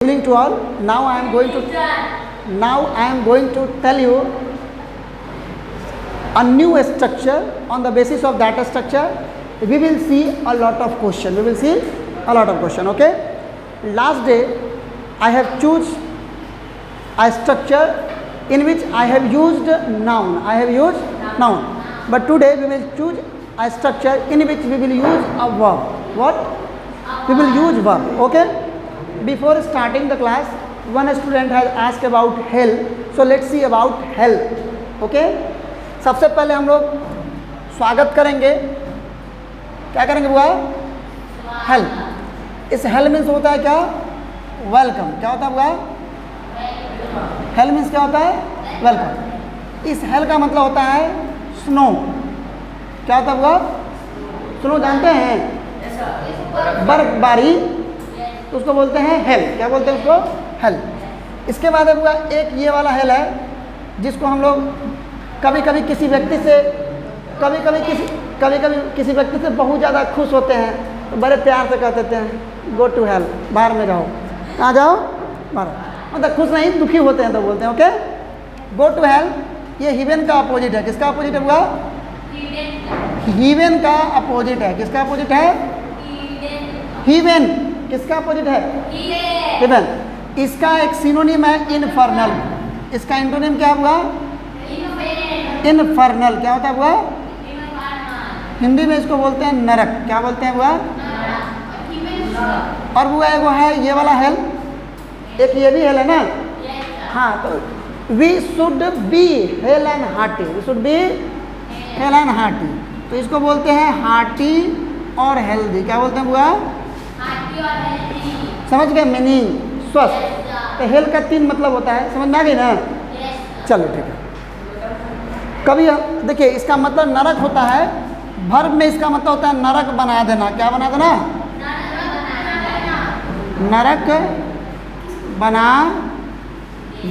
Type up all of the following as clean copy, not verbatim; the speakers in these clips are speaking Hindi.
Evening to all. Now I am going to tell you a new structure. On the basis of that structure, we will see a lot of question. Okay. Last day I have choose a structure in which I have used noun. But today we will choose a structure in which we will use a verb. What? We will use verb. Okay. Before starting the class, one student has asked about hell. So let's see about hell. Okay. सबसे पहले हम लोग स्वागत करेंगे. क्या करेंगे बुआ? हेल. इस हेल मीन्स होता है क्या? वेलकम. क्या होता है बुआ? हेल मीन्स क्या होता है? वेलकम. इस हेल का मतलब होता है स्नो. क्या होता है बुआ? स्नो जानते हैं? बर्फबारी. तो उसको बोलते हैं हेल. क्या बोलते हैं उसको? हेल. इसके बाद हुआ एक ये वाला हेल है जिसको हम लोग कभी कभी किसी व्यक्ति से बहुत ज़्यादा खुश होते हैं तो बड़े प्यार से कह देते हैं गो टू हेल. बाहर में जाओ. कहाँ जाओ? बाहर. मतलब खुश नहीं, दुखी होते हैं तो बोलते हैं ओके. गो टू हेल ये हीवेन का अपोजिट है. किसका अपोजिट है हुआ? हीवेन का अपोजिट है. किसका अपोजिट है? हीवेन. किसका अपोजिट है? हीवेन. इसका एक सिनोनिम है इनफर्नल. इसका एंटोनिम क्या हुआ? इनफर्नल. क्या होता है हुआ? हिंदी में इसको बोलते हैं नरक. क्या बोलते हैं हुआ? और वो है ये वाला हेल. एक ये भी हेल है ना. हाँ, तो we should be hale and hearty. तो इसको बोलते हैं हार्टी और हेल्दी. क्या बोलते हैं हुआ? समझ गए मीनिंग? स्वस्थ. तो हेल का 3 मतलब होता है. समझ में आ गई ना? चलो ठीक है. कभी देखिए इसका मतलब नरक होता है. वर्ब में इसका मतलब होता है नरक बना देना. क्या बना देना? नरक बना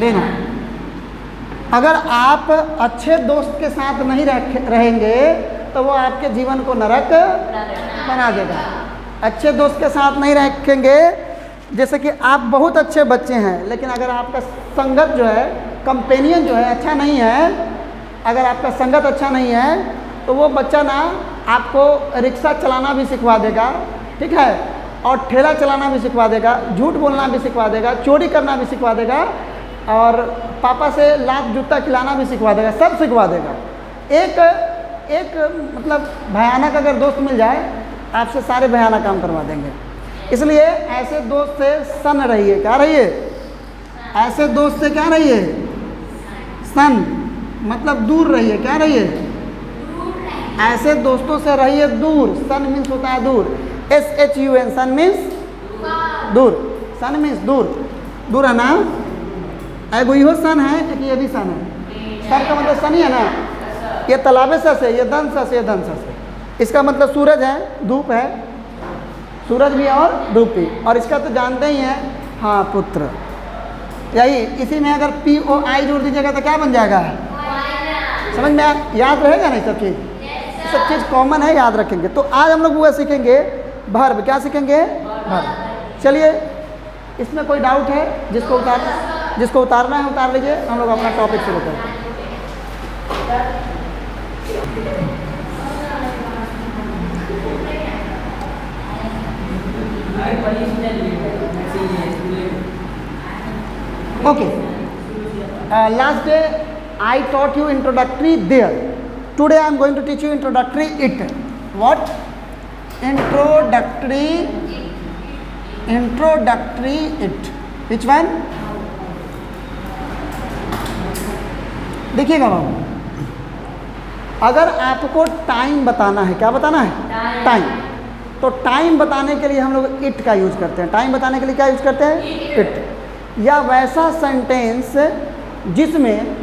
देना. अगर आप अच्छे दोस्त के साथ नहीं रहेंगे तो वो आपके जीवन को नरक बना देगा. अच्छे दोस्त के साथ नहीं रखेंगे. जैसे कि आप बहुत अच्छे बच्चे हैं लेकिन अगर आपका संगत जो है, कंपेनियन जो है अच्छा नहीं है, अगर आपका संगत अच्छा नहीं है तो वो बच्चा ना आपको रिक्शा चलाना भी सिखवा देगा. ठीक है. और ठेला चलाना भी सिखवा देगा. झूठ बोलना भी सिखवा देगा. चोरी करना भी सिखवा देगा. और पापा से लात जूता खिलाना भी सिखवा देगा. सब सिखवा देगा. एक मतलब भयानक अगर दोस्त मिल जाए आपसे सारे भयानक काम करवा देंगे. इसलिए ऐसे दोस्त से सन रहिए. क्या रहिए? ऐसे दोस्त से क्या रहिए? सन मतलब दूर रहिए. क्या रहिए? ऐसे दोस्तों से रहिए दूर. सन मीन्स होता है दूर. SHUN. सन मीन्स दूर. सन मीन्स दूर. दूर है ना. एगो इहो सन है, एक ये भी सन है. सन का मतलब सन ही है ना. ये तालाबे सस है, ये दन सस, ये धन सस है. इसका मतलब सूरज है, धूप है. सूरज भी और धूप भी. और इसका तो जानते ही हैं. हाँ, पुत्र. यही इसी में अगर POI जोड़ दीजिएगा तो क्या बन जाएगा? समझ में याद रहेगा नहीं सब चीज़? सब चीज़ कॉमन है, याद रखेंगे. तो आज हम लोग वो सीखेंगे वर्ब. क्या सीखेंगे? वर्ब. चलिए, इसमें कोई डाउट है? जिसको उतारना है उतार लीजिए. हम लोग अपना टॉपिक शुरू करते हैं. Okay. Last day I taught you introductory there. Today I am going to teach you introductory it. What? Introductory it. Which one? देखिएगा बाबू, अगर आपको टाइम बताना है. क्या बताना है? टाइम. तो टाइम बताने के लिए हम लोग इट का यूज करते हैं. टाइम बताने के लिए क्या यूज करते हैं? इट. या वैसा सेंटेंस जिसमें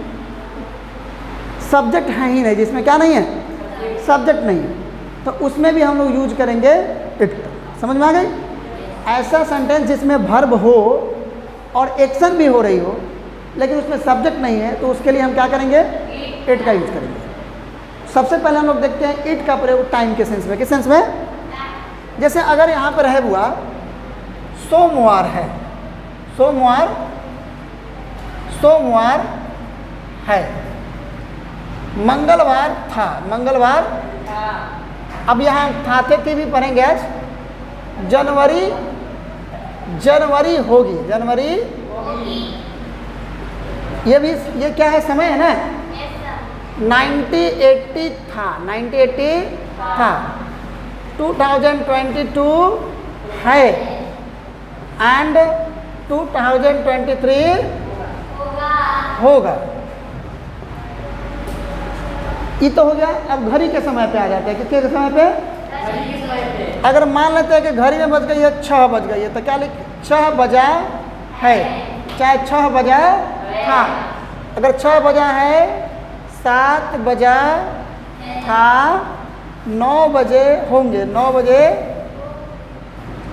सब्जेक्ट है ही नहीं, जिसमें क्या नहीं है? सब्जेक्ट नहीं है, तो उसमें भी हम लोग यूज करेंगे इट. समझ में आ गई? ऐसा सेंटेंस जिसमें वर्ब हो और एक्शन भी हो रही हो लेकिन उसमें सब्जेक्ट नहीं है तो उसके लिए हम क्या करेंगे? इट का यूज करेंगे. सबसे पहले हम लोग देखते हैं इट का प्रयोग टाइम के सेंस में. किस सेंस में? जैसे अगर यहाँ पर है हुआ सोमवार है, सोमवार सोमवार है। मंगलवार था, मंगलवार। अब यहाँ था थे भी पढ़ेंगे आज। जनवरी जनवरी होगी, जनवरी। ये क्या है, समय है ना। 1980 था, 1980 था। 2022 है एंड 2023 होगा। ये तो हो गया। अब घड़ी के समय पे आ जाते हैं। किसके समय पे? अगर मान लेते हैं कि घड़ी में बज गई है 6 बज गई है, तो क्या लिख 6 बजा है, चाहे 6 बजा था। अगर 6 बजा है, 7 बजा था, 9 बजे होंगे, 9 बजे।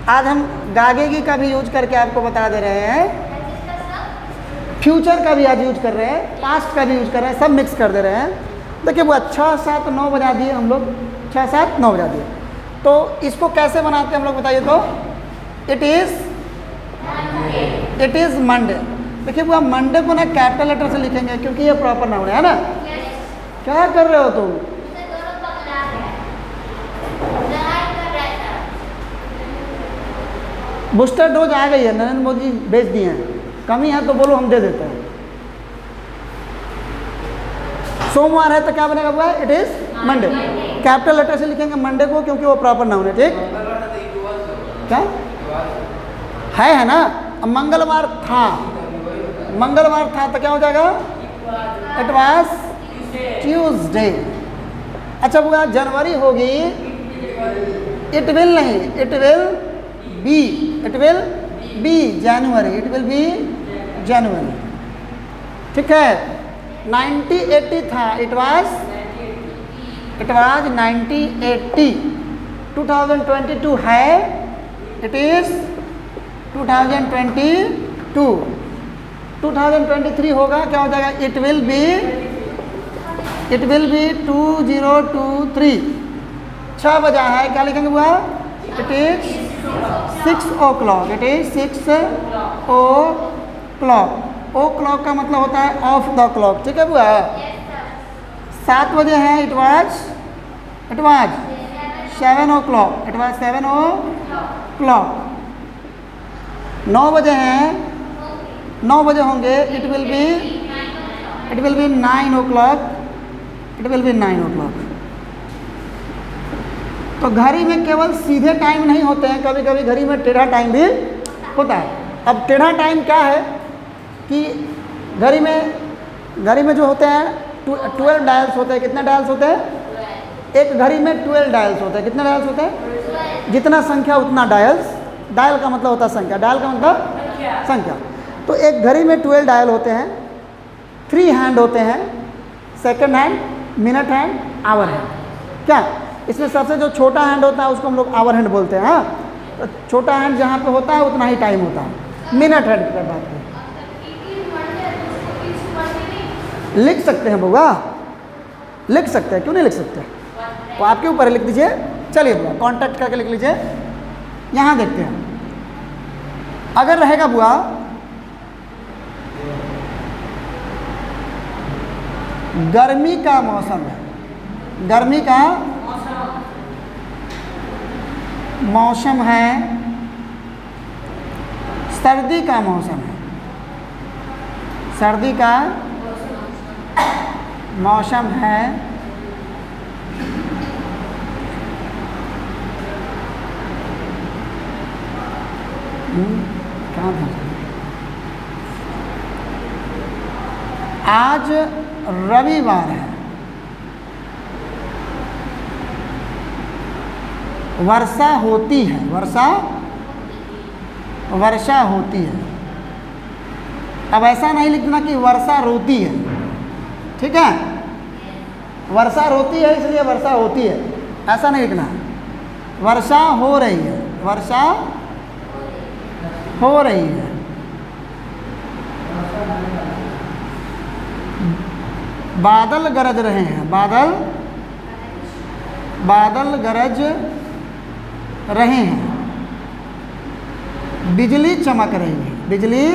आज हम गागेगी का भी यूज करके आपको बता दे रहे हैं, फ्यूचर का भी आज यूज कर रहे हैं, पास्ट का भी यूज कर रहे हैं, सब मिक्स कर दे रहे हैं। देखिए वो 6, 7, 9 बजा दिए हम लोग, 6, 7, 9 बजा दिए। तो इसको कैसे बनाते हैं हम लोग बताइए तो। It is Monday. देखिए वो मंडे को ना कैपिटल लेटर से लिखेंगे क्योंकि ये प्रॉपर नाउन है ना। क्या कर रहे हो तुम? बूस्टर डोज आ गई है, नरेंद्र मोदी भेज दिए हैं। कमी है तो बोलो, हम दे देते हैं। सोमवार है तो क्या बनेगा हुआ? It is Monday. Capital letter से लिखेंगे मंडे को क्योंकि वो प्रॉपर नाउन है। ठीक, क्या है ना। अब मंगलवार था, मंगलवार था तो क्या हो जाएगा? It was Tuesday. अच्छा हुआ जनवरी होगी, इट विल नहीं, it will be, it will be January, it will be January. ठीक है। 1980 था, इट वाज 1980। 2022 है, इट इज 2022। 2023 होगा, क्या हो जाएगा? It will B 2023। 6 बजा है, क्या लिखेंगे हुआ? It is 6 o'clock, it is 6 o'clock। O'clock का मतलब होता है ऑफ द क्लॉक। ठीक है बुआ। 7 बजे हैं, it was 7 o'clock, it was 7 o'clock। 9 बजे हैं, 9 बजे होंगे, it will B 9 o'clock, it will B 9 o'clock। तो घड़ी में केवल सीधे टाइम नहीं होते हैं, कभी कभी घड़ी में टेढ़ा टाइम भी होता है। अब टेढ़ा टाइम क्या है कि घड़ी में जो होते हैं 12 डायल्स होते हैं। कितने डायल्स होते हैं? एक घड़ी में 12 डायल्स होते हैं। कितने डायल्स होते हैं? जितना संख्या उतना डायल्स। डायल का मतलब होता है संख्या, डायल का मतलब संख्या। तो एक घड़ी में 12 डायल होते हैं। 3 हैंड होते हैं, second hand, minute hand, hour hand. क्या इसमें सबसे जो छोटा हैंड होता है उसको हम लोग आवर हैंड बोलते हैं। हाँ, तो छोटा हैंड जहाँ पे होता है उतना ही टाइम होता है। मिनट हैंड की बात करें, लिख सकते हैं बुआ, लिख सकते हैं, क्यों नहीं लिख सकते? वो आपके ऊपर लिख दीजिए। चलिए बुआ कांटेक्ट करके लिख लीजिए। यहाँ देखते हैं, अगर रहेगा बुआ गर्मी का मौसम है, गर्मी का मौसम है, सर्दी का मौसम है, सर्दी का मौसम है, कहाँ था? आज रविवार है, वर्षा होती है, वर्षा होती है। अब ऐसा नहीं लिखना कि वर्षा रोती है। ठीक है, वर्षा रोती है इसलिए वर्षा होती है, ऐसा नहीं लिखना। वर्षा हो रही है, वर्षा हो रही है। बादल गरज रहे हैं, बादल गरज रहे हैं। बिजली चमक रही है, बिजली,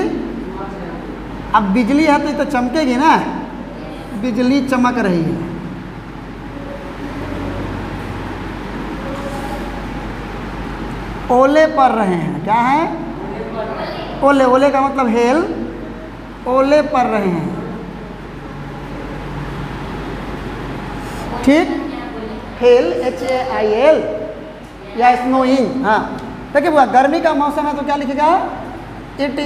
अब बिजली है तो ये तो चमकेगी ना, बिजली चमक रही है। ओले पड़ रहे हैं, क्या है? ओले, ओले का मतलब हेल, ओले पड़ रहे हैं, ठीक। हेल HAIL या स्नोइंग। हाँ देखिए बुआ, गर्मी का मौसम है तो क्या लिखेगा? It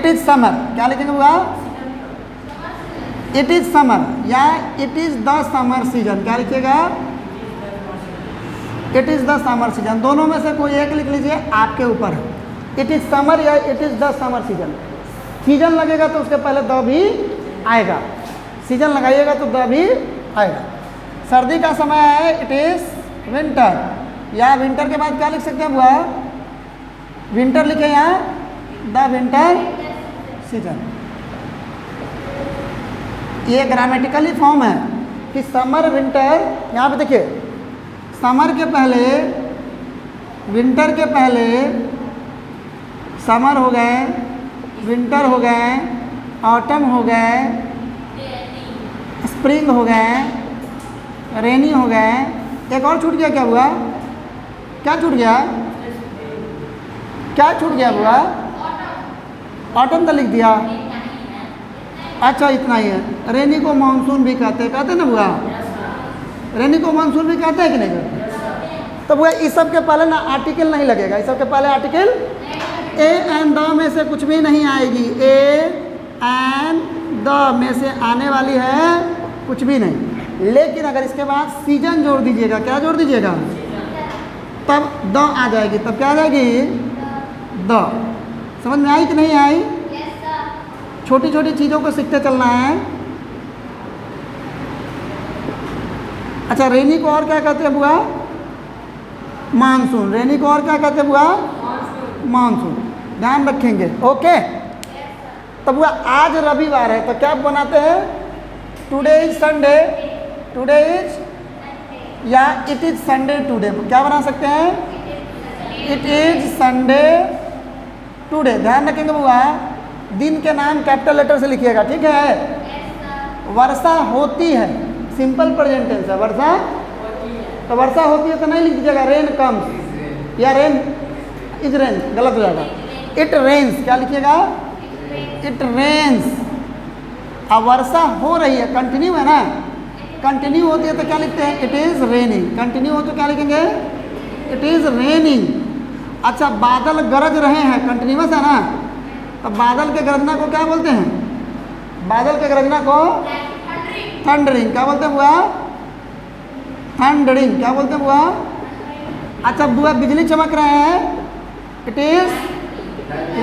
is summer. क्या लिखेंगे बुआ? इट इज समर या it is the summer season. क्या लिखिएगा? It is the summer season. दोनों में से कोई एक लिख लीजिए, आपके ऊपर है। इट इज समर या it is the summer season. Season लगेगा तो उसके पहले द भी आएगा, सीजन लगाइएगा तो द भी आएगा। सर्दी का समय है, इट इज विंटर, या विंटर के बाद क्या लिख सकते हैं बुआ? विंटर लिखे यहाँ, द विंटर सीजन। ये ग्रामेटिकली फॉर्म है कि समर विंटर। यहाँ पे देखिए, समर के पहले, विंटर के पहले समर हो गए, विंटर हो गए, ऑटम हो गए, स्प्रिंग हो गए, रेनी हो गए। एक और छूट गया, क्या हुआ? क्या छूट गया? क्या छूट गया बुआ? ऑटम तो लिख दिया। अच्छा इतना ही है। रेनी को मानसून भी कहते हैं ना बुआ? रेनी को मानसून भी कहते हैं कि नहीं कहते? तो बुआ इस सब के पहले ना आर्टिकल नहीं लगेगा, इस सब के पहले आर्टिकल ए एंड द में से कुछ भी नहीं आएगी। ए एंड द में से आने वाली है कुछ भी नहीं। लेकिन अगर इसके बाद सीजन जोड़ दीजिएगा, क्या जोड़ दीजिएगा? तब द आ जाएगी। तब क्या आ जाएगी? द। समझ में आई कि नहीं आई? छोटी छोटी चीज़ों को सीखते चलना है। अच्छा, रेनी को और क्या कहते हैं बुआ? मानसून। रेनी को और क्या कहते हैं बुआ? मानसून। ध्यान रखेंगे, ओके। तो बुआ आज रविवार है तो क्या बनाते हैं? Today is Sunday, today is, या इट इज संडे टुडे। क्या बना सकते हैं? It is Sunday today. ध्यान रखेंगे बुआ, दिन के नाम कैपिटल लेटर से लिखिएगा, ठीक है। वर्षा होती है, सिंपल प्रेजेंट टेंस है। वर्षा, तो वर्षा होती है तो नहीं लिख दीजिएगा रेन कम्स या रेन इज रेन, गलत हो जाएगा। इट रेन्स, क्या लिखिएगा? It rains. अब वर्षा हो रही है, कंटिन्यू है ना, कंटिन्यू होती है तो क्या लिखते हैं? It is raining. कंटिन्यू हो तो क्या लिखेंगे? It is raining. अच्छा, बादल गरज रहे हैं, कंटिन्यूअस है ना, तो बादल के गरजना को क्या बोलते हैं? बादल के गरजना को थंडरिंग। क्या बोलते हैं बुआ? थंडरिंग। क्या बोलते हैं बुआ? अच्छा बुआ, बिजली चमक रहे हैं, इट इज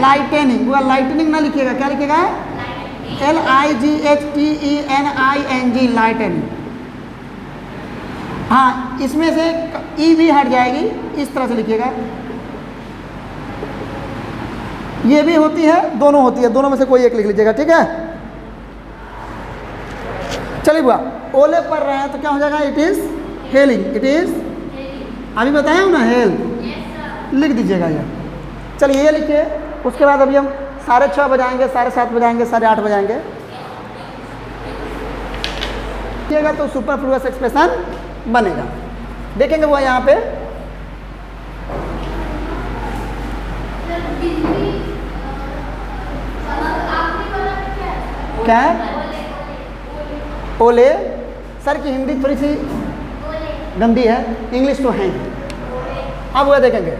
लाइटनिंग। बुआ लाइटनिंग ना लिखिएगा, क्या लिखिएगा? LIGHTENING, lightning. हाँ, इसमें से ई भी हट जाएगी, इस तरह से लिखिएगा। ये भी होती है, दोनों होती है, दोनों में से कोई एक लिख लीजिएगा, ठीक है। चलिए बुआ, ओले पड़ रहे हैं तो क्या हो जाएगा? It is hailing. It is, अभी बताया हूँ ना, हेल। लिख दीजिएगा ये। चलिए ये लिखिए। उसके बाद अभी हम 6:30 बजाएंगे, 7:30 बजाएंगे, 8:30 बजाएंगे, लिखिएगा तो सुपरफ्लुअस एक्सप्रेशन बनेगा। देखेंगे वो यहाँ पे क्या है? ओले। सर की हिंदी थोड़ी सी गंदी है, इंग्लिश तो है। अब वह देखेंगे,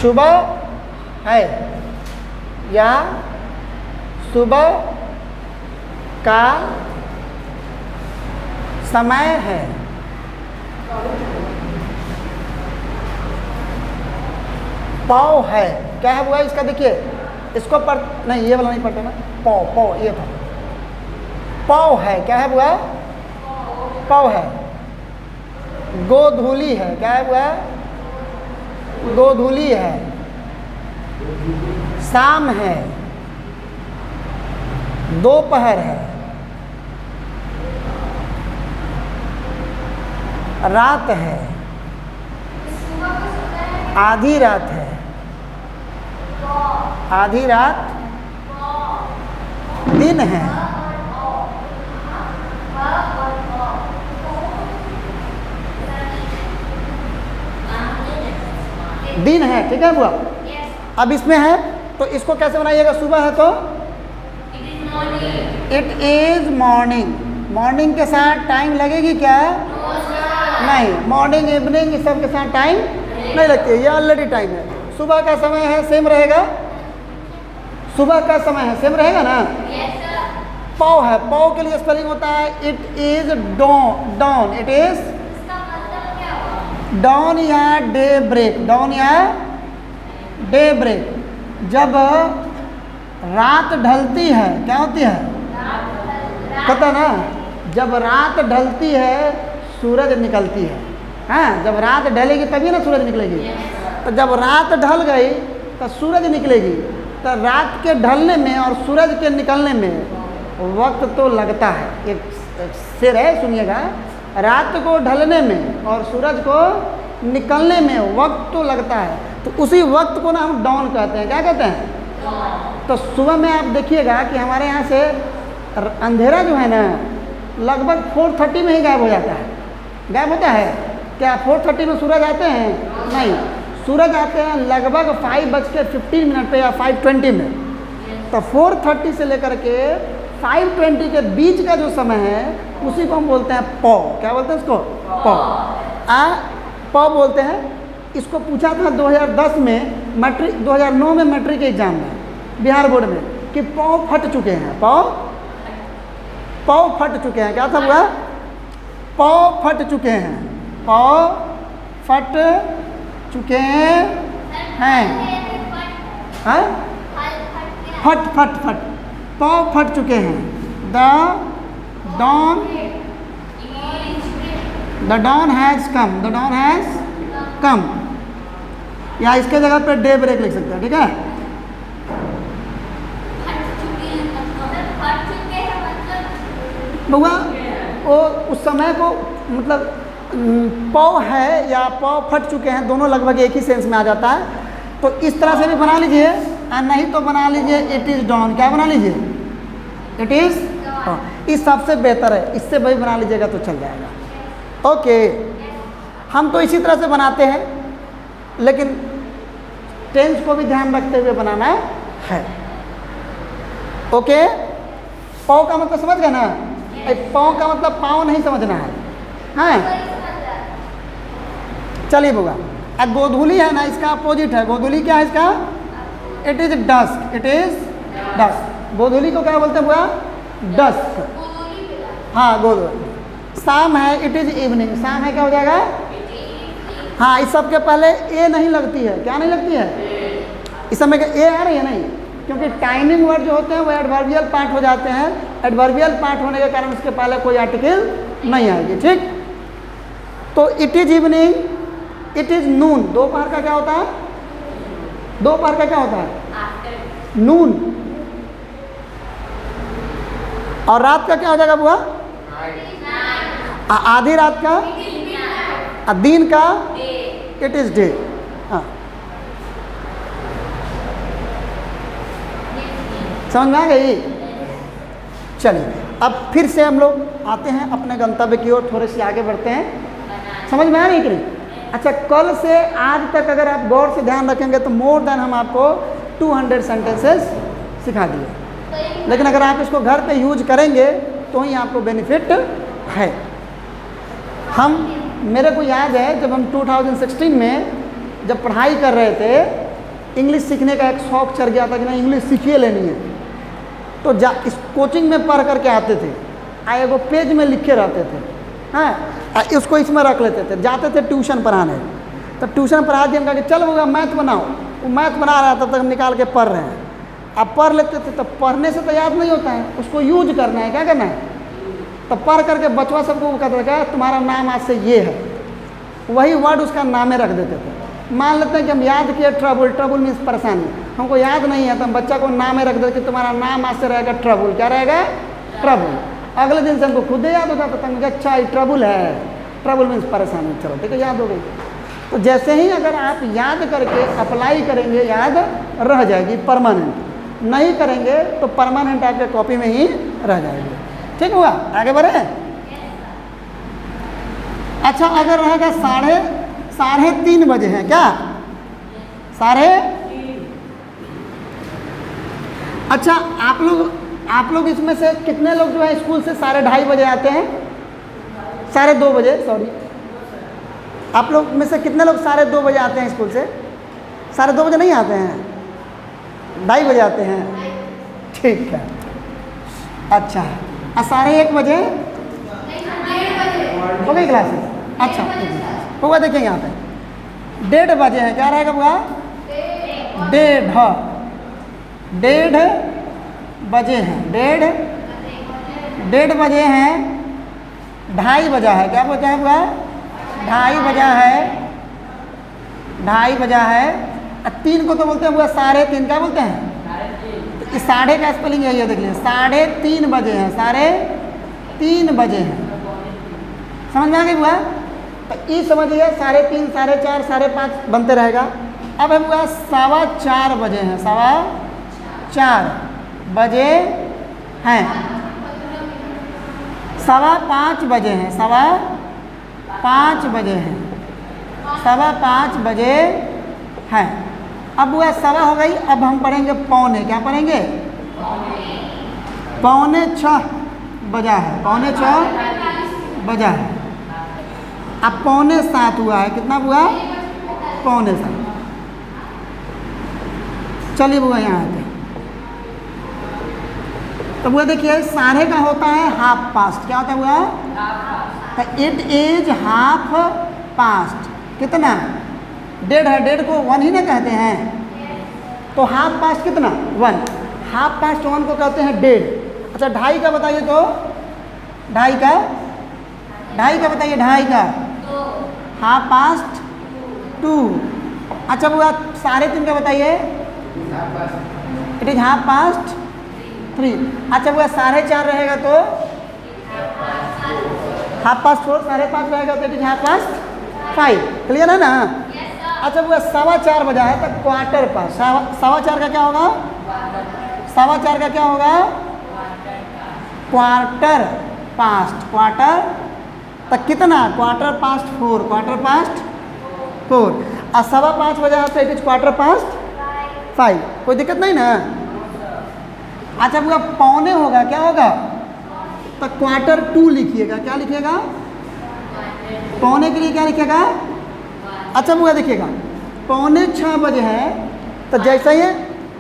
सुबह है या सुबह का समय है। पौ है, क्या है हुआ इसका? देखिए इसको पढ़, नहीं ये वाला नहीं पढ़ते ना, पौ, पौ ये था। पौ है, क्या है हुआ? पौ है। गोधूली है, क्या है हुआ? गोधूली है। शाम है, दोपहर है, रात है, आधी रात है, आधी रात दिन है। दिन है, ठीक है बुआ। अब इसमें है तो इसको कैसे बनाइएगा? सुबह है तो इट इज मॉर्निंग। मॉर्निंग के साथ टाइम लगेगी क्या? नहीं। मॉर्निंग इवनिंग इस सब के साथ टाइम नहीं लगती है, ये ऑलरेडी टाइम है। सुबह का समय है, सेम रहेगा। सुबह का समय है, सेम रहेगा ना। पौ है, पौ के लिए स्पेलिंग होता है it is dawn. Dawn, it is dawn या डे ब्रेक। डॉन या डे ब्रेक। जब रात ढलती है, क्या होती है? पता ना, जब रात ढलती है सूरज निकलती है। हाँ, जब रात ढलेगी तभी ना सूरज निकलेगी। तो जब रात ढल गई तो सूरज निकलेगी। तो रात के ढलने में और सूरज के निकलने में वक्त तो लगता है। एक शेर है, सुनिएगा। रात को ढलने में और सूरज को निकलने में वक्त तो लगता है। तो उसी वक्त को ना हम डॉन कहते हैं। क्या कहते हैं? तो सुबह में आप देखिएगा कि हमारे यहाँ से अंधेरा जो है ना लगभग 4:30 में ही गायब हो जाता है। गायब होता है क्या? 4:30 में सूरज आते हैं? नहीं, सूरज आते हैं लगभग 5:15 पे या 5:20 में। तो 4:30 से लेकर के 5:20 के बीच का जो समय है उसी को हम बोलते हैं पौ। क्या बोलते हैं इसको? पौ। पौ बोलते हैं। इसको पूछा था 2010 में मैट्रिक, 2009 में मैट्रिक के एग्जाम में बिहार बोर्ड में कि पौ फट चुके हैं। पौ फट चुके हैं। क्या था हुआ? पौ फट चुके हैं। पौ फट चुके हैं। हाँ? फट फट फट, पौ फट चुके हैं। The dawn has come। The dawn has come। या इसके जगह पे डे ब्रेक लिख सकते हैं, ठीक है। बउआ वो उस समय को मतलब पौ है या पौ फट चुके हैं, दोनों लगभग एक ही सेंस में आ जाता है। तो इस तरह से भी बना लीजिए और नहीं तो बना लीजिए इट इज़ डॉन। क्या बना लीजिए? It is. इस सबसे बेहतर है, इससे भाई बना लीजिएगा तो चल जाएगा। ओके, हम तो इसी तरह से बनाते हैं, लेकिन टेंस को भी ध्यान रखते हुए बनाना है। ओके, पौ का मतलब समझ गए ना? पौ का मतलब पाँव नहीं समझना है। हाँ, चलिए बुआ। अब गोधूली है ना, इसका अपोजिट है। गोधूली क्या है इसका? It is dusk. It is dusk. गोधूली को क्या बोलते हैं बुआ? डस्क। हाँ, गोधूली। शाम है, इट इज इवनिंग। शाम है, क्या हो जाएगा? हाँ, इस सब के पहले ए नहीं लगती है। क्या नहीं लगती है? इस समय ए आ रही है नहीं, क्योंकि टाइमिंग वर्ड जो होते हैं वो एडवर्बियल पार्ट हो जाते हैं। एडवर्बियल पार्ट होने के कारण उसके पहले कोई आर्टिकल नहीं आएगी, ठीक। तो it is evening, it is noon. दोपहर का क्या होता है? दोपहर का क्या होता है? नून। और रात का क्या हो जाएगा बुआ? आधी रात का? दिन का? It is day. हाँ, समझ में आ गई? चलिए अब फिर से हम लोग आते हैं अपने गंतव्य की ओर, थोड़े से आगे बढ़ते हैं। समझ में आ रही कि नहीं? अच्छा, कल से आज तक अगर आप गौर से ध्यान रखेंगे तो मोर देन हम आपको 200 सेंटेंसेस सिखा दिए, लेकिन अगर आप इसको घर पे यूज करेंगे तो ही आपको बेनिफिट है। मेरे को याद है जब हम 2016 में जब पढ़ाई कर रहे थे, इंग्लिश सीखने का एक शौक़ चढ़ गया था कि नहीं इंग्लिश सीखिए लेनी है। तो इस कोचिंग में पढ़ करके आते थे, एगो पेज में लिखे रहते थे। हाँ, इसको इसमें रख लेते थे, जाते थे ट्यूशन पढ़ाने। तो ट्यूशन पढ़ा दिया, हम कहा कि चल होगा मैथ बनाओ। वो मैथ बना रहा था, तब तक निकाल के पढ़ रहे हैं। अब पढ़ लेते थे, तो पढ़ने से तो याद नहीं होता है, उसको यूज करना है। क्या करना है? तो पढ़ करके बचवा सबको कहता था तुम्हारा नाम आज से ये है, वही वर्ड उसका नामे रख देते थे। मान लेते हैं कि हम याद किए ट्रबल। ट्रबल मीन्स परेशानी, हमको याद नहीं है तो हम बच्चा को नामे रख देते कि तुम्हारा नाम आज से रहेगा ट्रबल। क्या रहेगा? ट्रबल। अगले दिन से हमको खुद याद होता था, तो अच्छा ये ट्रबल है। ट्रबल मीन्स परेशानी। चलो ठीक है, याद हो गई। तो जैसे ही अगर आप याद करके अप्लाई करेंगे याद रह जाएगी परमानेंट, नहीं करेंगे तो परमानेंट आपके कॉपी में ही रह जाएगी। ठीक हुआ, आगे बढ़े। अच्छा अगर रहेगा साढ़े 3 बजे हैं क्या, अच्छा आप लोग इसमें से कितने लोग जो है स्कूल से 2:30 बजे आते हैं, 2:30 बजे, सॉरी, आप लोग में से कितने लोग 2:30 बजे आते हैं स्कूल से? 2:30 बजे नहीं आते हैं, 2:30 बजे आते हैं, ठीक है। अच्छा 1:30 बजे हो गई क्लासेस? अच्छा हुआ, देखिए यहाँ पे 1:30 बजे हैं, क्या रहेगा हुआ? 1:30 बजे हैं, 1:30 बजे हैं, 2:30 बजा है, क्या बोलते हैं हुआ? 2:30 बजा है, 2:30 बजा है। 3 को तो बोलते हैं हुआ 3:30, क्या बोलते हैं? तो इस 3:30 का स्पेलिंग यही है, देख लीजिए 3:30 बजे हैं, 3:30 बजे हैं, समझ में आ गई हुआ? तो ई समझिए 3:30, 4:30, 5:30 बनते रहेगा। अब है हुआ 4:15 बजे हैं, 4:15 बजे हैं, 5:15 बजे हैं, 5:15 बजे हैं, 5:15 बजे हैं। अब वह 1:15 हो गई, अब हम पढ़ेंगे पौने, क्या पढ़ेंगे? 5:45 बजा है, 5:45 बजा है। अब 6:45 हुआ है, कितना हुआ? 6:45। चलिए बुआ यहाँ आते, तो बुआ देखिए 12:30 का होता है हाफ पास्ट, क्या होता है बुआ? तो इट इज हाफ पास्ट, कितना? 1:30 है, 1:30 को 1 ही ना कहते हैं, तो हाफ पास्ट कितना? 1, हाफ पास्ट 1 को कहते हैं 1:30। अच्छा 2:30 का बताइए, तो 2:30 का बताइए, 2:30 का हाफ पास्ट 2। अच्छा बुआ 3:30 का बताइए, इट इज हाफ पास्ट 3। अच्छा बुआ 4:30 रहेगा तो हाफ पास्ट 4, 5:30 रहेगा तो it is half past 5, clear है ना? अच्छा बुआ 4:15 बजा है, तो क्वार्टर पास्ट, 4:15 का क्या होगा? 4:15 का क्या होगा? क्वार्टर पास्ट, क्वार्टर तक कितना? Quarter past 4, quarter past 4। और 5:15 बजा है तो इट इज क्वार्टर पास्ट 5, कोई दिक्कत नहीं ना? अच्छा बुआ पौने होगा, क्या होगा? तो क्वार्टर 2 लिखिएगा, क्या लिखिएगा? पौने के लिए क्या लिखिएगा? अच्छा बुआ देखिएगा 5:45 बजे है, तो जैसे ही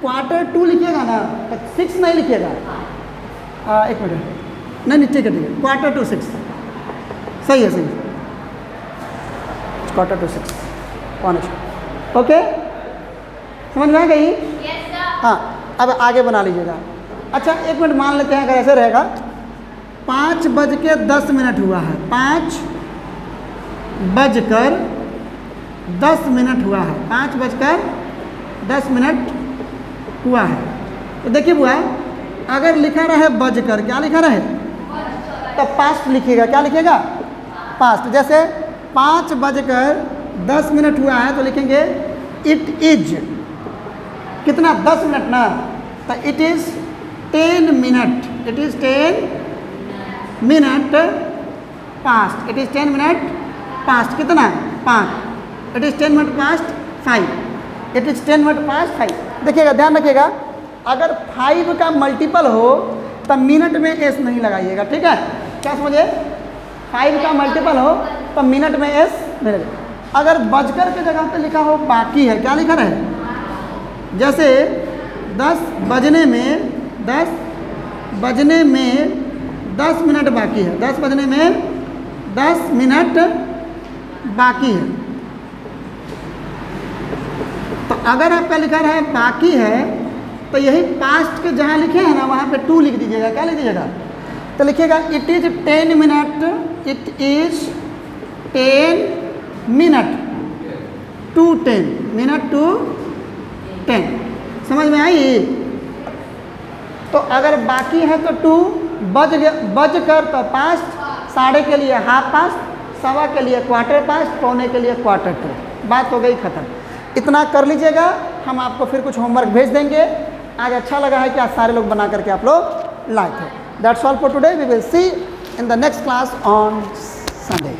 क्वार्टर 2 लिखिएगा ना, तो 6 नहीं लिखिएगा, 1 मिनट, नहीं ठीक है, क्वार्टर टू 6, सही है, सही, क्वार्टर टू 6, 5:45, ओके, समझ में आ गई? हाँ, अब आगे बना लीजिएगा। अच्छा 1 मिनट मान लेते हैं, अगर ऐसे रहेगा 5:10 हुआ है, 5:10 हुआ है, 5:10 हुआ है। तो देखिए बुआ अगर लिखा रहे बजकर, क्या लिखा रहे? तो पास्ट लिखिएगा, क्या लिखिएगा? पास्ट। जैसे 5:10 हुआ है तो लिखेंगे इट इज कितना? 10 मिनट ना, तो it is 10 minute, it is 10 minute past, it is 10 minute past, कितना? 5, it is 10 minute past 5, it is 10 minute past 5। देखिएगा, ध्यान रखिएगा, अगर 5 का मल्टीपल हो तो मिनट में एस नहीं लगाइएगा, ठीक है? क्या समझे? 5 का मल्टीपल हो तो मिनट में एस नहीं लगाइएगा। अगर बजकर के जगह पे लिखा हो बाकी है, क्या लिखा रहे? जैसे 10 बजने में 10 मिनट बाकी है, 10 बजने में 10 मिनट बाकी है। तो अगर आपका लिखा रहा है बाकी है, तो यही पास्ट के जहाँ लिखे हैं ना, वहाँ पे 2 लिख दीजिएगा, क्या लिख दीजिएगा? तो लिखिएगा it is 10 minute, it is 10 minute to 10 minute to 10, समझ में आई? तो अगर बाकी है तो 2, बज कर तो पास्ट, 3:30 के लिए हाफ पास्ट, 1:15 के लिए क्वार्टर पास्ट, 6:45 के लिए क्वार्टर टू। बात हो गई ख़त्म। इतना कर लीजिएगा, हम आपको फिर कुछ होमवर्क भेज देंगे। आज अच्छा लगा है कि आज सारे लोग बना करके आप लोग लाए थे। That's all for today, we will see in the next class on Sunday.